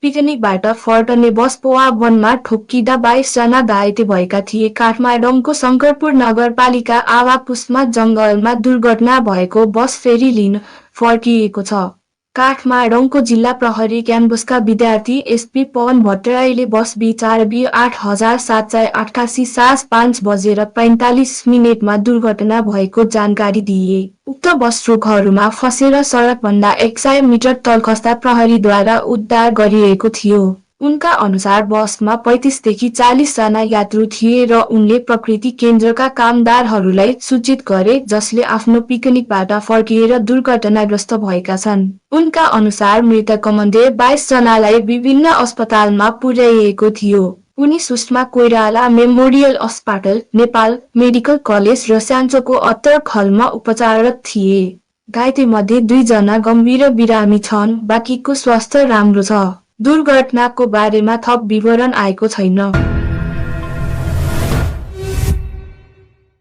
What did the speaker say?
पिकनिकबाट फर्कने बस पोवा वनमा ठोक्किँदा 22 जना घाइते भएका थिए। काठमाडौँको शंकरपुर नगरपालिका आवापुसमा जंगलमा दुर्घटना भएको बस फेरि लिन फर्किएको छ। काठमाडौँको जिल्ला प्रहरी क्याम्पसका विद्यार्थी एसपी पवन भट्टराईले बस बी4 8788 साँझ 5 बजेर 45 मिनेटमा दुर्घटना भएको जानकारी दिए। उक्त बस रुखहरूमा फसेर सडकभन्दा 100 मिटर तल खस्दा प्रहरीद्वारा उद्धार गरिएको थियो। उनका अनुसार बसमा 35 देखि 40 जना यात्रु थिए र उनले प्रकृति केन्द्रका कामदारहरूलाई सूचित गरे जसले आफ्नो पिकनिकबाट फर्किएर दुर्घटनाग्रस्त भएका छन्। उनका अनुसार मृतकमध्ये 22 जनालाई विभिन्न अस्पतालमा पुर्याइएको थियो। उनी सुषमा कोइराला मेमोरियल अस्पताल, नेपाल मेडिकल कलेज र स्याङ्जाको अत्तरखलमा उपचाररत थिए। घाइतेमध्ये 2 जना गम्भीर बिरामी छन्, बाँकीको स्वास्थ्य राम्रो छ। दुर्घटनाको बारेमा थप विवरण आएको छैन।